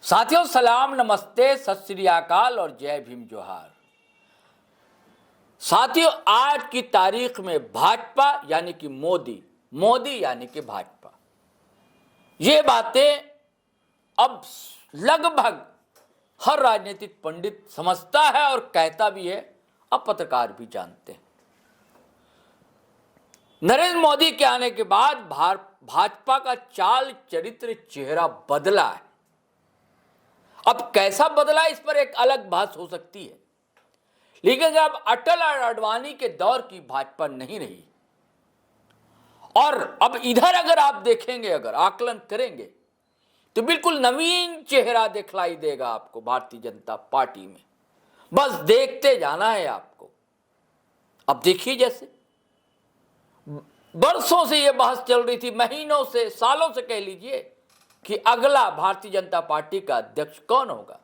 साथियों सलाम, नमस्ते, सत श्री अकाल और जय भीम जोहार। साथियों आज की तारीख में भाजपा यानी कि मोदी यानी कि भाजपा, ये बातें अब लगभग हर राजनीतिक पंडित समझता है और कहता भी है, अब पत्रकार भी जानते हैं। नरेंद्र मोदी के आने के बाद भाजपा का चाल चरित्र चेहरा बदला है। अब कैसा बदला इस पर एक अलग बात हो सकती है, लेकिन जब अटल और अडवाणी के दौर की भाजपा नहीं रही और अब इधर अगर आप देखेंगे, अगर आकलन करेंगे तो बिल्कुल नवीन चेहरा दिखलाई देगा आपको भारतीय जनता पार्टी में। बस देखते जाना है आपको। अब देखिए, जैसे बरसों से यह बहस चल रही थी, महीनों से, सालों से कह लीजिए कि अगला भारतीय जनता पार्टी का अध्यक्ष कौन होगा।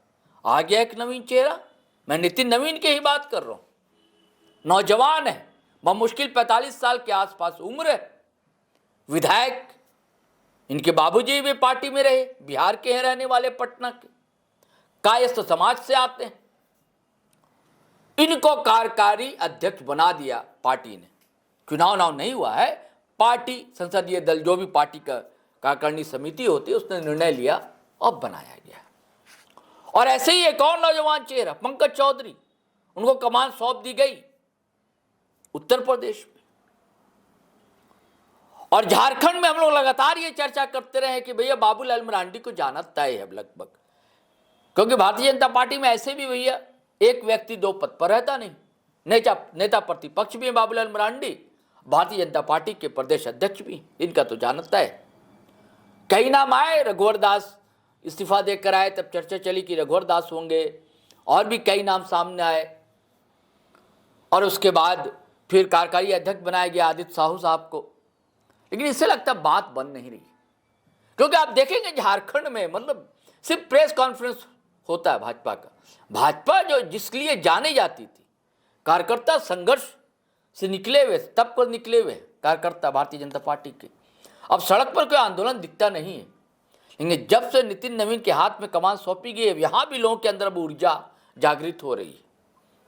आ गया एक नवीन चेहरा। मैं नितिन नवीन की ही बात कर रहा हूं। नौजवान है, बमुश्किल 45 साल के आसपास उम्र है, विधायक, इनके बाबूजी भी पार्टी में रहे, बिहार के हैं रहने वाले, पटना के, कायस्थ समाज से आते हैं। इनको कार्यकारी अध्यक्ष बना दिया पार्टी ने। चुनाव नहीं हुआ है, पार्टी संसदीय दल जो भी पार्टी का कार्यकारिणी समिति होती है उसने निर्णय लिया, अब बनाया गया। और ऐसे ही एक और नौजवान चेहरा पंकज चौधरी, उनको कमान सौंप दी गई उत्तर प्रदेश में। और झारखंड में हम लोग लगातार ये चर्चा करते रहे कि भैया बाबूलाल मरांडी को जाना तय है लगभग, क्योंकि भारतीय जनता पार्टी में ऐसे भी भैया एक व्यक्ति दो पद पर रहता नहीं। नेता प्रतिपक्ष भी है बाबूलाल मरांडी, भारतीय जनता पार्टी के प्रदेश अध्यक्ष भी, इनका तो जाना तय है। कई नाम आए, रघुवर दास इस्तीफा देकर आए, तब चर्चा चली कि रघुवर दास होंगे, और भी कई नाम सामने आए। और उसके बाद फिर कार्यकारी अध्यक्ष बनाया गया आदित्य साहू साहब को। लेकिन इससे लगता बात बन नहीं रही, क्योंकि आप देखेंगे झारखंड में मतलब सिर्फ प्रेस कॉन्फ्रेंस होता है भाजपा का। भाजपा जो जिसके लिए जानी जाती थी, कार्यकर्ता संघर्ष से निकले हुए, तब को निकले हुए कार्यकर्ता भारतीय जनता पार्टी के, अब सड़क पर कोई आंदोलन दिखता नहीं है। लेकिन जब से नितिन नवीन के हाथ में कमान सौंपी गई है, यहाँ भी लोगों के अंदर अब ऊर्जा जागृत हो रही है।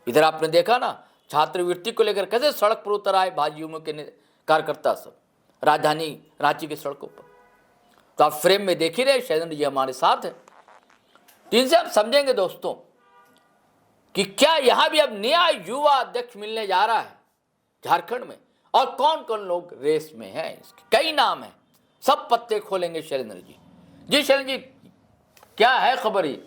इधर आपने देखा ना, छात्रवृत्ति को लेकर कैसे सड़क पर उतर आए भाजयुमो के कार्यकर्ता सब, राजधानी रांची की सड़कों पर। तो आप फ्रेम में देख ही रहे, शैलेंद्र जी हमारे साथ है। तो इनसे आप समझेंगे दोस्तों कि क्या यहाँ भी अब नया युवा अध्यक्ष मिलने जा रहा है झारखंड में, और कौन कौन लोग रेस में हैं, इसके कई नाम हैं, सब पत्ते खोलेंगे शैलेंद्र जी। जी शैलेंद्र जी, क्या है खबर? ये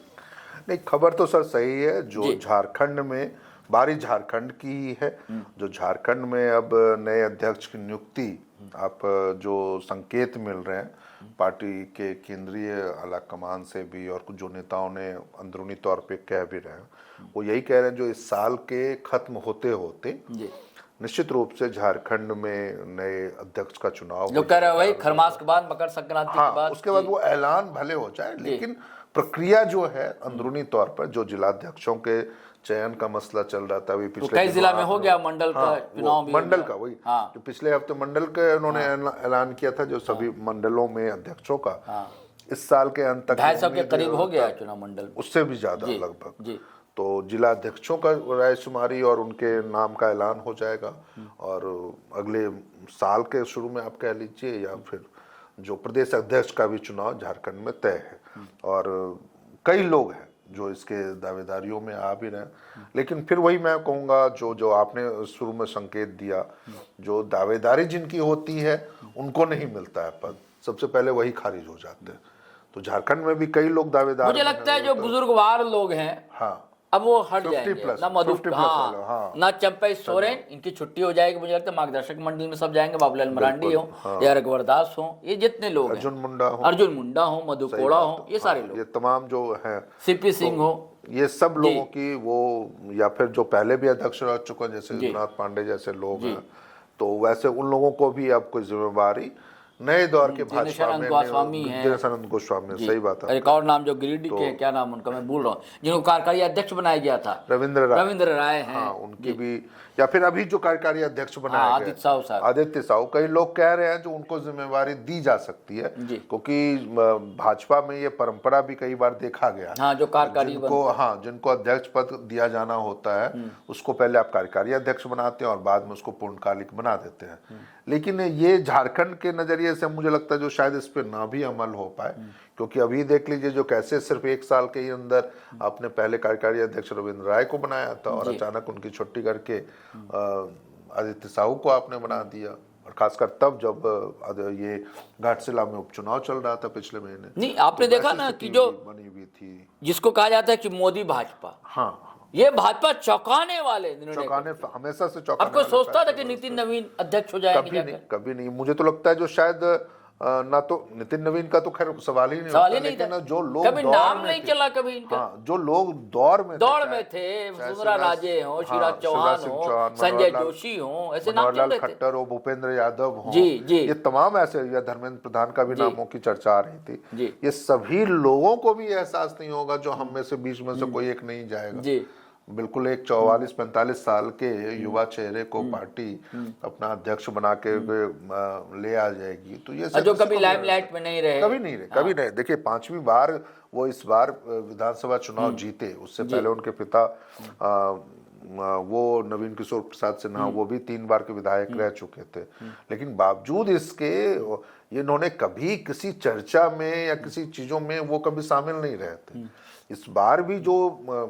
नहीं, खबर तो सर सही है। जो झारखंड में बारी झारखंड की ही है, जो झारखंड में अब नए अध्यक्ष की नियुक्ति, आप जो संकेत मिल रहे हैं पार्टी के केंद्रीय आला कमान से भी, और कुछ जो नेताओं ने अंदरूनी तौर पे कह भी रहे हैं, वो यही कह रहे हैं जो इस साल के खत्म होते होते निश्चित रूप से झारखंड में नए अध्यक्ष का चुनाव जो कह रहे हैं वही खरमास के बाद, मकर संक्रांति के बाद, उसके बाद वो ऐलान भले हो जाए, लेकिन प्रक्रिया जो है अंदरूनी तौर पर, जो जिलाध्यक्षों के चयन का मसला चल रहा था, अभी पिछले कई जिला में हो गया, मंडल का चुनाव भी, मंडल का वही जो पिछले हफ्ते मंडल के उन्होंने ऐलान किया था, जो सभी मंडलों में अध्यक्षों का इस साल के अंत तक 250 के करीब हो गया चुनाव मंडल, उससे भी ज्यादा लगभग। तो जिला अध्यक्षों का रायशुमारी और उनके नाम का ऐलान हो जाएगा, और अगले साल के शुरू में आप कह लीजिए, या फिर जो प्रदेश अध्यक्ष का भी चुनाव झारखंड में तय है। और कई लोग हैं जो इसके दावेदारियों में आ भी रहे हैं, लेकिन फिर वही मैं कहूँगा, जो आपने शुरू में संकेत दिया, जो दावेदारी जिनकी होती है उनको नहीं मिलता है पद, सबसे पहले वही खारिज हो जाते हैं। तो झारखंड में भी कई लोग दावेदार, मुझे लगता है जो बुजुर्गवार लोग हैं, अब वो हट जाएंगे। ना मधु, ना चंपई सोरेन, इनकी छुट्टी हो जाएगी। मुझे लगता है मार्गदर्शक मंडल में सब जाएंगे, बाबूलाल मरांडी हो या रघुवर दास हो, ये जितने लोग, अर्जुन मुंडा हो, मधु कोड़ा हो, ये सारे लोग, ये तमाम जो हैं, सीपी सिंह हो, ये सब लोगों की वो, या फिर जो पहले भी अध्यक्ष रह चुके जैसे विश्वनाथ पांडे जैसे लोग हैं, तो वैसे उन लोगों को भी अब कोई जिम्मेवारी नए दौर के भाजपा दिनेशानंद में गोस्वामी हैं। दिनेशानंद गोस्वामी, सही बात है। एक और नाम जो गिरिडीह के, क्या नाम उनका, मैं भूल रहा हूँ, जिनको कार्यकारी अध्यक्ष बनाया गया था, रविंद्र राय हैं। हाँ, उनकी भी, या फिर अभी जो कार्यकारी अध्यक्ष बनाया गया आदित्य साहू साहब, आदित्य साहू, कई लोग कह रहे हैं जो उनको जिम्मेवारी दी जा सकती है, क्योंकि भाजपा में ये परंपरा भी कई बार देखा गया। हाँ, जो कार्यकारी जिनको अध्यक्ष पद दिया जाना होता है उसको पहले आप कार्यकारी अध्यक्ष बनाते हैं और बाद में उसको पूर्णकालिक बना देते हैं। लेकिन ये झारखंड के नजरिए से मुझे लगता है जो शायद इस पे ना भी अमल हो पाए, क्योंकि अभी देख लीजिए जो कैसे सिर्फ 1 साल के ही अंदर आपने पहले कार्यकारी अध्यक्ष रविंद्र राय को बनाया था और अचानक उनकी छुट्टी करके आदित्य साहू को आपने बना दिया, और खासकर तब जब ये घाटशिला में उपचुनाव चल रहा था पिछले महीने। नहीं, आपने देखा ना कि जो बनी हुई थी, जिसको कहा जाता है कि मोदी भाजपा, हाँ, ये भाजपा चौंकाने वाले हमेशा से चौंकाने। आपको सोचता था कि नितिन नवीन अध्यक्ष हो जाएंगे? कभी नहीं। मुझे तो लगता है जो शायद ना तो नितिन नवीन का तो खैर सवाल ही नहीं था, लेकिन जो लोग कभी नाम नहीं चला कभी इनका। हाँ, जो लोग दौर में थे, वसुंधरा राजे हो, शिवराज चौहान हो, संजय जोशी हो, ऐसे नाम चल रहे थे, खट्टर हो, भूपेंद्र यादव हो, जी, ये तमाम ऐसे, या धर्मेंद्र प्रधान का भी नामों की चर्चा आ रही थी। ये सभी लोगों को भी एहसास नहीं होगा जो हम में से बीच में से कोई एक नहीं जाएगा। बिल्कुल एक 44-45 साल के युवा चेहरे को पार्टी अपना अध्यक्ष बना के ले आ जाएगी, तो ये जो कभी लाइमलाइट में नहीं रहे, कभी नहीं। देखिए 5वीं बार वो इस बार विधानसभा चुनाव जीते, उससे पहले उनके पिता वो नवीन किशोर प्रसाद सिन्हा, वो भी 3 बार के विधायक रह चुके थे, लेकिन बावजूद इसके इन्होंने कभी किसी चर्चा में या किसी चीजों में वो कभी शामिल नहीं रहे थे। इस बार भी जो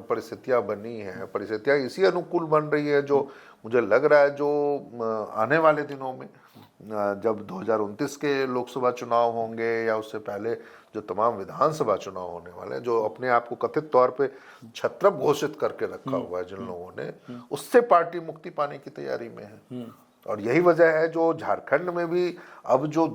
परिस्थितियां बनी है, परिस्थितियां इसी अनुकूल बन रही है जो मुझे लग रहा है जो आने वाले दिनों में जब 2029 के लोकसभा चुनाव होंगे या उससे पहले जो तमाम विधानसभा चुनाव होने वाले हैं, जो अपने आप को कथित तौर पे छत्रप घोषित करके रखा हुआ है जिन लोगों ने, उससे पार्टी मुक्ति पाने की तैयारी में है। और यही वजह है जो झारखंड में भी अब जो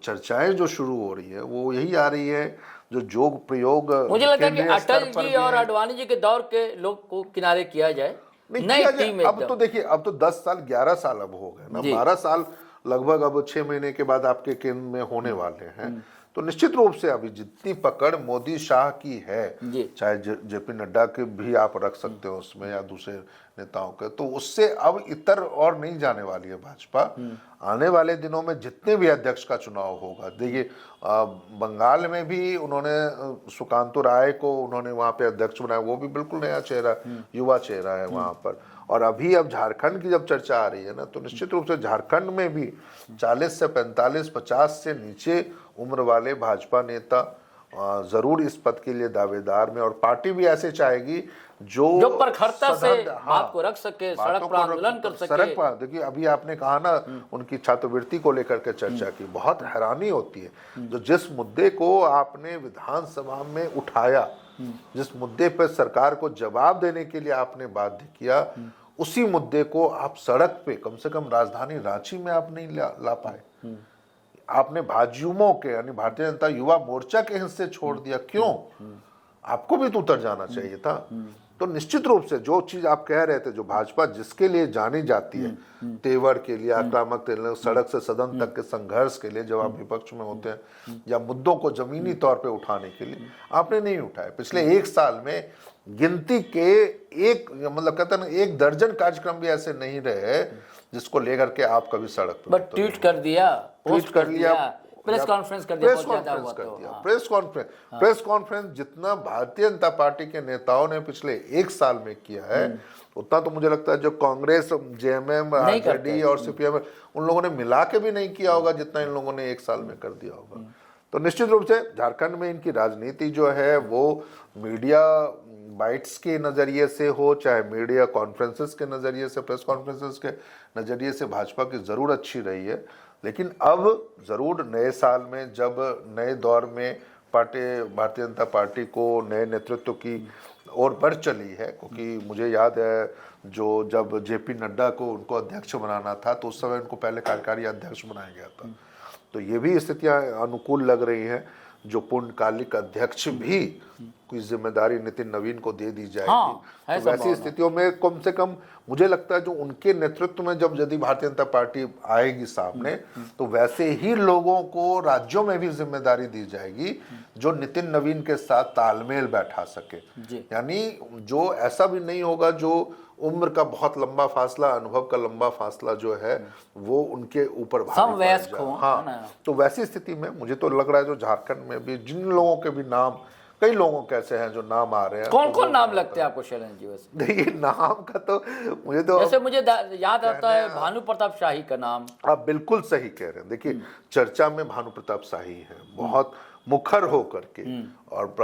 चर्चाएं जो शुरू हो रही है वो यही आ रही है, जो जोग प्रयोग मुझे लगता है कि अटल जी और आडवाणी जी के दौर के लोग को किनारे किया जाए, नई टीम। अब तो देखिए, अब तो 10 साल 11 साल अब हो गए ना, 12 साल लगभग अब 6 महीने के बाद आपके केंद्र में होने वाले हैं, तो निश्चित रूप से अभी जितनी पकड़ मोदी शाह की है, चाहे जेपी नड्डा के भी आप रख सकते हो उसमें या दूसरे नेताओं के, तो उससे अब इतर और नहीं जाने वाली है भाजपा। आने वाले दिनों में जितने भी अध्यक्ष का चुनाव होगा, देखिए बंगाल में भी उन्होंने सुकांतु राय को उन्होंने वहां पे अध्यक्ष बनाया, वो भी बिल्कुल नया चेहरा, युवा चेहरा है वहां पर। और अभी अब झारखंड की जब चर्चा आ रही है ना, तो निश्चित रूप से झारखंड में भी 40 से 45, 50 से नीचे उम्र वाले भाजपा नेता जरूर इस पद के लिए दावेदार में, और पार्टी भी ऐसे चाहेगी जो प्रखरता से बात को रख सके, सड़क पर आंदोलन कर सके। सड़क पर देखिए, अभी आपने कहा ना उनकी छात्रवृत्ति को लेकर के चर्चा की, बहुत हैरानी होती है जो जिस मुद्दे को आपने विधानसभा में उठाया, जिस मुद्दे पर सरकार को जवाब देने के लिए आपने बाध्य किया, उसी मुद्दे को आप सड़क पे, कम से कम राजधानी रांची में आप नहीं ला पाए। आपने भाजयुमो के यानी भारतीय जनता युवा मोर्चा के हिस्से छोड़ दिया, क्यों? आपको भी तो उतर जाना चाहिए था। तो निश्चित रूप से जो चीज आप कह रहे थे, जो भाजपा जिसके लिए जानी जाती है, तेवर के लिए, आक्रामक सड़क से सदन तक के संघर्ष के लिए जब आप विपक्ष में होते हैं, या मुद्दों को जमीनी तौर पे उठाने के लिए, आपने नहीं उठाए। पिछले 1 साल में गिनती के एक, मतलब कहते हैं ना, 1 दर्जन कार्यक्रम भी ऐसे नहीं रहे जिसको लेकर के आप कभी सड़क पर ट्वीट कर दिया, ट्वीट कर लिया, प्रेस कॉन्फ्रेंस कर दिया, प्रेस कॉन्फ्रेंस जितना भारतीय जनता पार्टी के नेताओं ने पिछले 1 साल में किया है, उतना तो मुझे लगता है जो कांग्रेस, जेएमएम, आरजेडी और सीपीएम उन लोगों ने मिला के भी नहीं किया होगा जितना इन लोगों ने 1 साल में कर दिया होगा। तो निश्चित रूप से झारखंड में इनकी राजनीति जो है वो मीडिया बाइट्स के नजरिए से हो, चाहे मीडिया कॉन्फ्रेंसेस के नजरिए से, प्रेस कॉन्फ्रेंसेस के नजरिए से भाजपा की जरूर अच्छी रही है। लेकिन अब जरूर नए साल में, जब नए दौर में भारतीय जनता पार्टी को नए नेतृत्व की ओर बढ़ चली है, क्योंकि मुझे याद है जो जब जेपी नड्डा को उनको अध्यक्ष बनाना था तो उस समय उनको पहले कार्यकारी अध्यक्ष बनाया गया था। तो ये भी स्थितियां अनुकूल लग रही हैं, जो पूर्णकालिक अध्यक्ष भी कोई जिम्मेदारी नितिन नवीन को दे दी जाएगी। हाँ, है तो वैसी संभावना। स्थितियों में कम से कम मुझे लगता है जो उनके नेतृत्व में जब यदि भारतीय जनता पार्टी आएगी सामने, तो वैसे ही लोगों को राज्यों में भी जिम्मेदारी दी जाएगी जो नितिन नवीन के साथ तालमेल बैठा सके। यानी जो ऐसा भी नहीं होगा जो उम्र का बहुत लंबा फासला, अनुभव का लंबा फासला जो है वो उनके ऊपर भारी पड़ समवयस्क जाए। हो, है हाँ, ना? तो वैसी स्थिति में मुझे तो लग रहा है जो झारखंड में भी जिन लोगों के भी नाम, कई लोगों के ऐसे हैं जो नाम आ रहे हैं। कौन तो कौन नाम लगते हैं आपको शैलेंद्र जी? वैसे देखिए नाम का तो मुझे तो जैसे मुझे याद आता है भानु प्रताप शाही का नाम। आप बिल्कुल सही कह रहे हैं। देखिए चर्चा में भानु प्रताप शाही है, बहुत मुखर होकर के और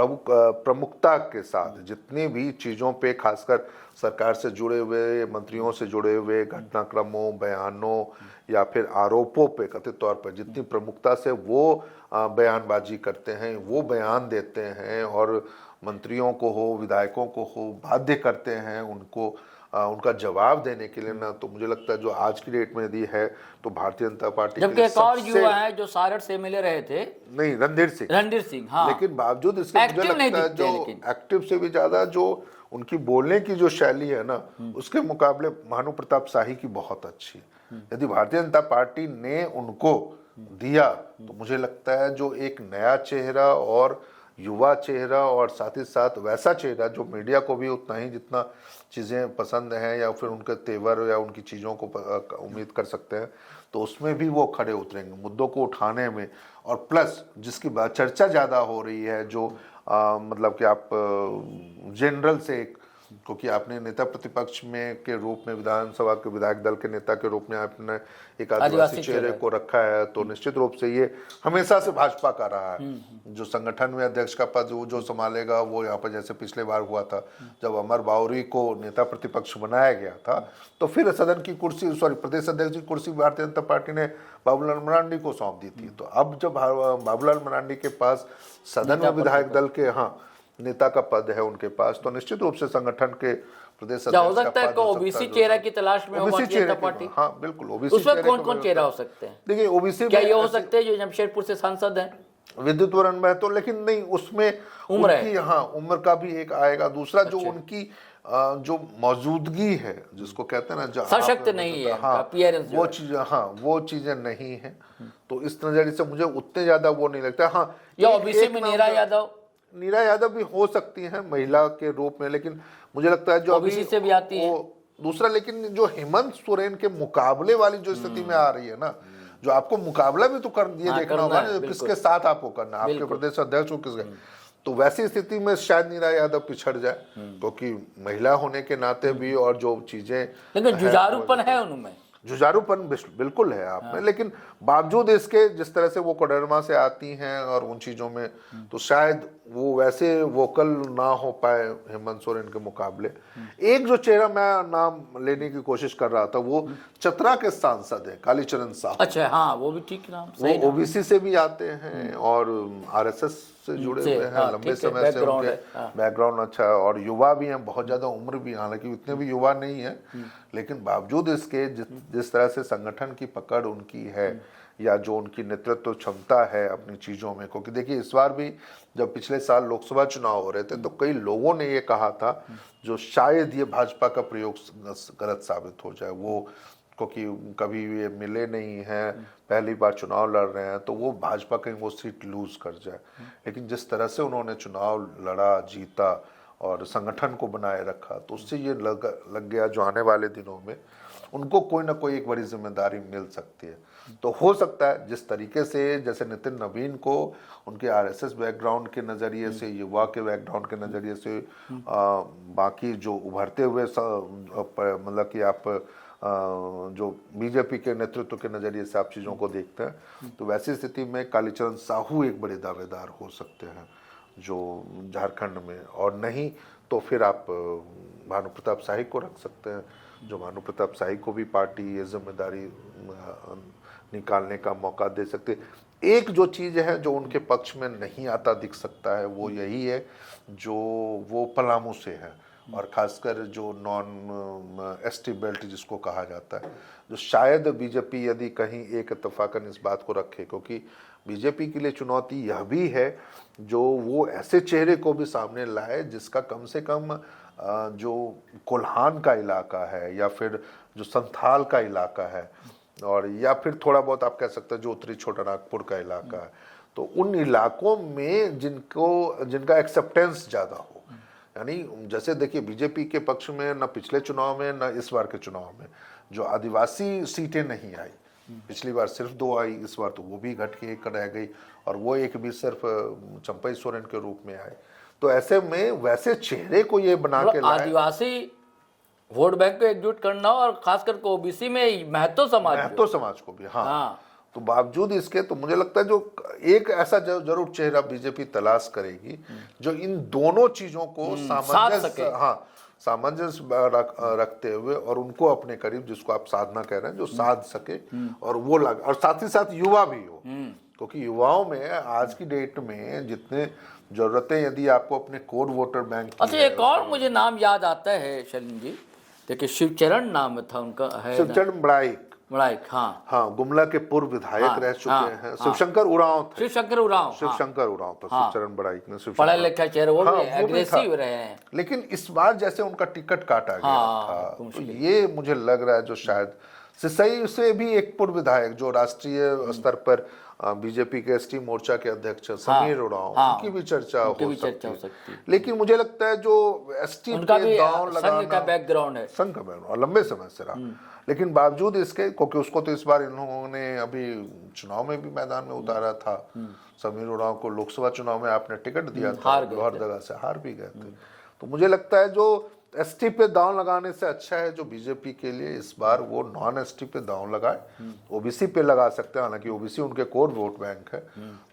प्रमुखता के साथ जितनी भी चीजों पे, खासकर सरकार से जुड़े हुए, मंत्रियों से जुड़े हुए घटनाक्रमों, बयानों या फिर आरोपों पे कथित तौर पर जितनी प्रमुखता से वो बयानबाजी करते हैं, वो बयान देते हैं और मंत्रियों को हो, विधायकों को हो, बाध्य करते हैं उनको उनका जवाब देने के लिए ना। तो मुझे लगता है जो आज की डेट में यदि है तो भारतीय जनता पार्टी जबकि एक और युवा है जो सारठ से मिले रहे थे, नहीं रणधीर सिंह, हाँ, लेकिन बावजूद इसके मुझे लगता है जो एक्टिव से भी ज्यादा जो उनकी बोलने की जो शैली है ना, उसके मुकाबले भानु प्रताप शाही की बहुत अच्छी है। यदि भारतीय जनता पार्टी ने उनको दिया तो मुझे लगता है जो एक नया चेहरा और युवा चेहरा और साथ ही साथ वैसा चेहरा जो मीडिया को भी उतना ही जितना चीज़ें पसंद हैं या फिर उनके तेवर या उनकी चीज़ों को उम्मीद कर सकते हैं, तो उसमें भी वो खड़े उतरेंगे मुद्दों को उठाने में। और प्लस जिसकी चर्चा ज़्यादा हो रही है जो मतलब कि आप जनरल से, क्योंकि आपने नेता प्रतिपक्ष में के रूप में विधानसभा के विधायक दल के नेता के रूप में आपने एक आदिवासी चेहरे को रखा है, तो निश्चित रूप से ये हमेशा से भाजपा का रहा है। जो संगठन में अध्यक्ष का पद वो जो संभालेगा, वो यहाँ पर जैसे पिछले बार हुआ था जब अमर बावरी को नेता प्रतिपक्ष बनाया गया था, तो फिर सदन की कुर्सी, प्रदेश अध्यक्ष की कुर्सी भारतीय जनता पार्टी ने बाबूलाल मरांडी को सौंप दी थी। तो अब जब बाबूलाल मरांडी के पास सदन में विधायक दल के नेता का पद है उनके पास, तो निश्चित रूप से संगठन के प्रदेश हो सकता है ओबीसी चेहरा की तलाश में पार्टी। हाँ बिल्कुल, ओबीसी उसमें कौन कौन चेहरा हो सकते हैं? देखिए ओबीसी क्या ये हो सकते हैं जो जमशेदपुर से सांसद हैं, विद्युत वरण में, तो लेकिन नहीं उसमें उम्र है, हाँ उम्र का भी एक आएगा। दूसरा जो उनकी जो मौजूदगी है, जिसको कहते हैं ना, जो सशक्त नहीं है, हाँ वो चीज, हाँ वो चीजें नहीं है। तो इस नजरिए से मुझे उतने ज्यादा वो नहीं लगता। हाँ या ओबीसी में नीरा यादव भी हो सकती हैं महिला के रूप में, लेकिन मुझे लगता है जो ओबीसी से भी आती है। दूसरा, लेकिन जो हेमंत सोरेन के मुकाबले वाली जो स्थिति में आ रही है ना, जो आपको मुकाबला भी तो ये देखना होगा ना किसके साथ आपको करना, आपके प्रदेश अध्यक्ष को किसके, तो वैसी स्थिति में शायद नीरा यादव पिछड़ जाए, क्योंकि महिला होने के नाते भी और जो चीजें, लेकिन जुझारूपन है उनमें, जुझारूपन बिल्कुल है आप में, लेकिन बावजूद इसके जिस तरह से वो कोडरमा से आती हैं और उन चीजों में, तो शायद वो वैसे वोकल ना हो पाए हेमंत सोरेन के मुकाबले। एक जो चेहरा मैं नाम लेने की कोशिश कर रहा था वो चतरा के सांसद है कालीचरण साहू। अच्छा, हाँ वो भी ठीक नाम, वो ओबीसी से भी आते हैं और आरएसएस से जुड़े हुए हैं, लंबे समय से उनके बैकग्राउंड अच्छा है और युवा भी हैं, बहुत ज्यादा उम्र भी, हालांकि इतने भी युवा नहीं है, लेकिन बावजूद इसके जिस तरह से संगठन की पकड़ उनकी है या जो उनकी नेतृत्व क्षमता है अपनी चीजों में, क्योंकि देखिए इस बार भी जब पिछले साल लोकसभा चुनाव हो रहे थे तो कई लोगों ने ये कहा था जो शायद ये भाजपा का प्रयोग गलत साबित हो जाए, वो क्योंकि कभी ये मिले नहीं हैं, पहली बार चुनाव लड़ रहे हैं, तो वो भाजपा कहीं वो सीट लूज कर जाए। लेकिन जिस तरह से उन्होंने चुनाव लड़ा, जीता और संगठन को बनाए रखा, तो उससे ये लग गया जो आने वाले दिनों में उनको कोई ना कोई एक बड़ी जिम्मेदारी मिल सकती है। तो हो सकता है जिस तरीके से जैसे नितिन नवीन को उनके आरएसएस बैकग्राउंड के नज़रिए से, युवा के बैकग्राउंड के नज़रिए से, बाकी जो उभरते हुए मतलब कि आप जो बीजेपी के नेतृत्व के नज़रिए से आप चीज़ों को देखते हैं, तो वैसी स्थिति में कालीचरण साहू एक बड़े दावेदार हो सकते हैं जो झारखंड में, और नहीं तो फिर आप भानु प्रताप शाही को रख सकते हैं, जो भानु प्रताप शाही को भी पार्टी ये जिम्मेदारी निकालने का मौका दे सकते। एक जो चीज़ है जो उनके पक्ष में नहीं आता दिख सकता है वो यही है जो वो पलामू से है, और खासकर जो नॉन एसटी बेल्ट जिसको कहा जाता है, जो शायद बीजेपी यदि कहीं एक इत्तेफाकन इस बात को रखे, क्योंकि बीजेपी के लिए चुनौती यह भी है जो वो ऐसे चेहरे को भी सामने लाए जिसका कम से कम जो कोल्हान का इलाका है या फिर जो संथाल का इलाका है और या फिर थोड़ा बहुत आप कह सकते हैं जो उत्तरी छोटा नागपुर का इलाका है, तो उन इलाकों में जिनका एक्सेप्टेंस ज़्यादा हो। यानी जैसे देखिए बीजेपी के पक्ष में न पिछले चुनाव में न इस बार के चुनाव में जो आदिवासी सीटें नहीं आई, पिछली बार सिर्फ 2 आई, इस बार तो वो भी घट के 1 रह गई और वो एक भी सिर्फ चंपई सोरेन के रूप में आए। तो ऐसे में वैसे चेहरे को ये बना के लाए, आदिवासी वोट बैंक को एकजुट करना और खासकर ओबीसी में महतो समाज को भी हाँ। तो बावजूद इसके तो मुझे लगता है जो एक ऐसा जरूर चेहरा बीजेपी तलाश करेगी जो इन दोनों चीजों को सामंजस्य रखते हुए और उनको अपने करीब, जिसको आप साधना कह रहे हैं, जो साध सके और वो लगा, और साथ ही साथ युवा भी हो, क्योंकि युवाओं में आज की डेट में जितने जरूरतें यदि आपको अपने कोर वोटर बैंक। अच्छा, एक और मुझे नाम याद आता है शैलेंद्र जी, देखिए शिवचरण नाम था उनका, है शिवचरण बड़ाइक, हाँ, गुमला के पूर्व विधायक रह चुके हैं। शिवशंकर उरांव थे, शिवशंकर उरांव तो शिवचरण बड़ाइक ने पढ़ा लिखा चेहरा, वो भी एग्रेसिव रहे हैं, लेकिन इस बार जैसे उनका टिकट काटा गया था, तो ये मुझे लग रहा है जो शायद सिसई से भी एक पूर्व विधायक जो राष्ट्रीय स्तर पर बीजेपी के एसटी मोर्चा के अध्यक्ष समीर उरांव, उनकी भी चर्चा हो सकती। लेकिन मुझे लगता है जो एसटी पे दांव लगाना, का बैकग्राउंड है, संघ का बैकग्राउंड और लंबे समय से रहा, लेकिन बावजूद इसके, क्योंकि उसको तो इस बार इन्होंने अभी चुनाव में भी मैदान में उतारा था, समीर उरांव को लोकसभा चुनाव में आपने टिकट दिया था, लोहरदगा से हार भी गए थे। तो मुझे लगता है जो एसटी पे दांव लगाने से अच्छा है जो बीजेपी के लिए इस बार वो नॉन एसटी पे दांव लगाए, ओबीसी पे लगा सकते हैं, हालांकि ओबीसी उनके कोर वोट बैंक है,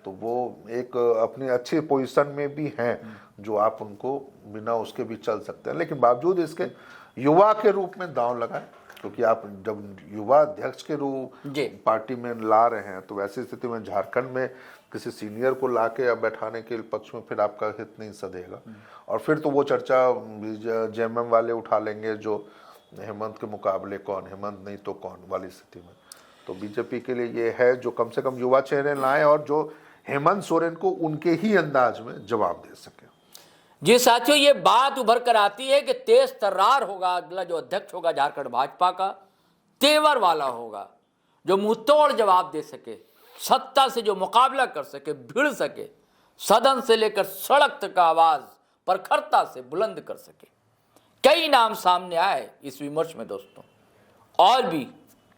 तो वो एक अपनी अच्छी पोजीशन में भी हैं जो आप उनको बिना उसके भी चल सकते हैं, लेकिन बावजूद इसके युवा के रूप में दांव लगाए, क्योंकि आप जब युवा अध्यक्ष के रूप पार्टी में ला रहे हैं तो वैसी स्थिति में झारखंड में किसी सीनियर को लाके या बैठाने के पक्ष में फिर आपका हित नहीं सधेगा, और फिर तो वो चर्चा जेएमएम वाले उठा लेंगे जो हेमंत के मुकाबले कौन, हेमंत नहीं तो कौन वाली स्थिति में। तो बीजेपी के लिए ये है जो कम से कम युवा चेहरे लाएं और जो हेमंत सोरेन को उनके ही अंदाज में जवाब दे सके। जी साथियों, ये बात उभर कर आती है कि तेज तर्रार होगा अगला जो अध्यक्ष होगा झारखंड भाजपा का, तेवर वाला होगा, जो मुंहतोड़ जवाब दे सके, सत्ता से जो मुकाबला कर सके, भिड़ सके, सदन से लेकर सड़क तक आवाज प्रखरता से बुलंद कर सके। कई नाम सामने आए इस विमर्श में दोस्तों, और भी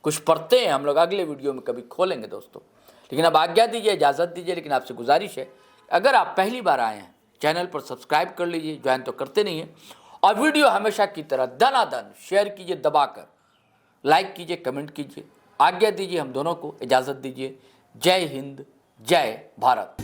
कुछ पढ़ते हैं हम लोग, अगले वीडियो में कभी खोलेंगे दोस्तों। लेकिन अब आज्ञा दीजिए, इजाजत दीजिए, लेकिन आपसे गुजारिश है अगर आप पहली बार आए हैं चैनल पर सब्सक्राइब कर लीजिए, ज्वाइन तो करते नहीं है, और वीडियो हमेशा की तरह दनादन शेयर कीजिए, दबाकर लाइक कीजिए, कमेंट कीजिए। आज्ञा दीजिए हम दोनों को, इजाजत दीजिए। जय हिंद, जय भारत।